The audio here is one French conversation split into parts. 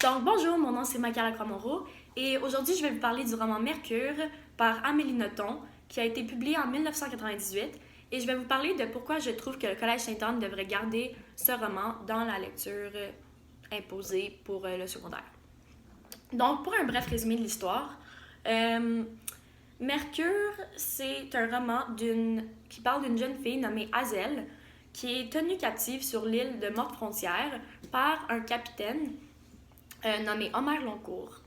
Donc bonjour, mon nom c'est Michaela Croix-Moreau et aujourd'hui je vais vous parler du roman Mercure par Amélie Nothomb qui a été publié en 1998 et je vais vous parler de pourquoi je trouve que le Collège Sainte-Anne devrait garder ce roman dans la lecture imposée pour le secondaire. Donc pour un bref résumé de l'histoire, Mercure c'est un roman qui parle d'une jeune fille nommée Hazel qui est tenue captive sur l'île de Morte-Frontière par un capitaine nommé Omer Longcourt.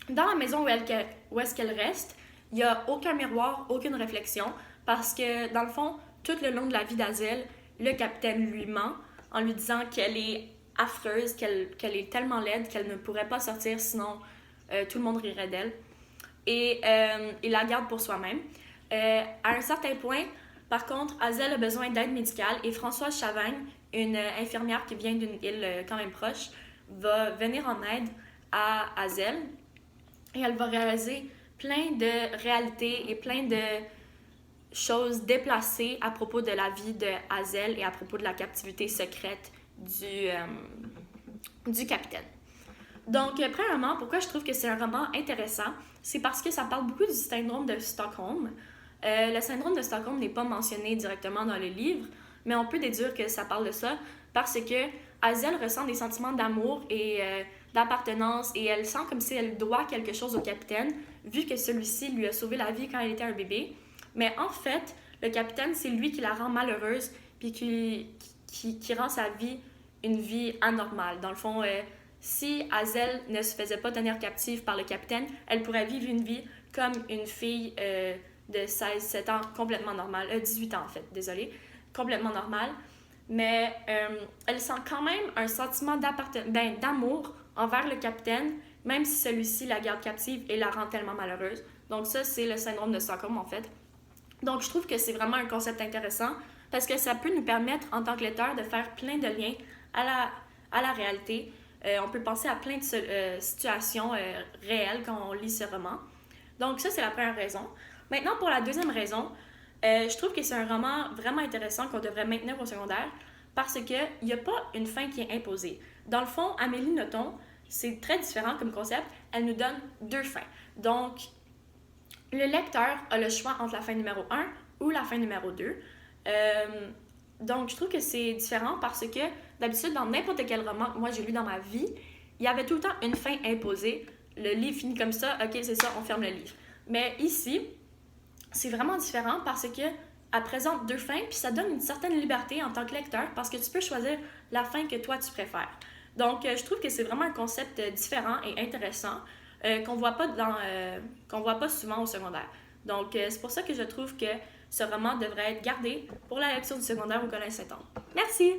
Dans la maison où est-ce qu'elle reste, il n'y a aucun miroir, aucune réflexion, parce que, dans le fond, tout le long de la vie d'Hazel, le capitaine lui ment en lui disant qu'elle est affreuse, qu'elle est tellement laide qu'elle ne pourrait pas sortir, sinon tout le monde rirait d'elle. Et il la garde pour soi-même. À un certain point, par contre, Hazel a besoin d'aide médicale et Françoise Chavagne, une infirmière qui vient d'une île quand même proche, va venir en aide à Hazel et elle va réaliser plein de réalités et plein de choses déplacées à propos de la vie de Hazel et à propos de la captivité secrète du capitaine. Donc, premièrement, pourquoi je trouve que c'est un roman intéressant, c'est parce que ça parle beaucoup du syndrome de Stockholm. Le syndrome de Stockholm n'est pas mentionné directement dans le livre, mais on peut déduire que ça parle de ça parce que Hazel ressent des sentiments d'amour et d'appartenance et elle sent comme si elle doit quelque chose au capitaine vu que celui-ci lui a sauvé la vie quand elle était un bébé. Mais en fait, le capitaine, c'est lui qui la rend malheureuse puis qui rend sa vie une vie anormale. Dans le fond, si Hazel ne se faisait pas tenir captive par le capitaine, elle pourrait vivre une vie comme une fille de 16-17 ans complètement normale, 18 ans en fait, désolée, complètement normale, mais elle sent quand même un sentiment d'amour envers le capitaine, même si celui-ci la garde captive et la rend tellement malheureuse. Donc ça, c'est le syndrome de Stockholm en fait. Donc je trouve que c'est vraiment un concept intéressant parce que ça peut nous permettre en tant que lecteur de faire plein de liens à la réalité. On peut penser à plein de situations réelles quand on lit ce roman. Donc ça, c'est la première raison. Maintenant, pour la deuxième raison, je trouve que c'est un roman vraiment intéressant qu'on devrait maintenir au secondaire parce qu'il n'y a pas une fin qui est imposée. Dans le fond, Amélie Nothomb, c'est très différent comme concept. Elle nous donne deux fins. Donc, le lecteur a le choix entre la fin numéro 1 ou la fin numéro 2. Donc, je trouve que c'est différent parce que d'habitude, dans n'importe quel roman que moi j'ai lu dans ma vie, il y avait tout le temps une fin imposée. Le livre finit comme ça, ok, c'est ça, on ferme le livre. Mais ici, c'est vraiment différent parce que elle présente deux fins, puis ça donne une certaine liberté en tant que lecteur parce que tu peux choisir la fin que toi tu préfères. Donc, je trouve que c'est vraiment un concept différent et intéressant qu'on voit pas souvent au secondaire. Donc, c'est pour ça que je trouve que ce roman devrait être gardé pour la lecture du secondaire au Collège Sainte-Anne. Merci!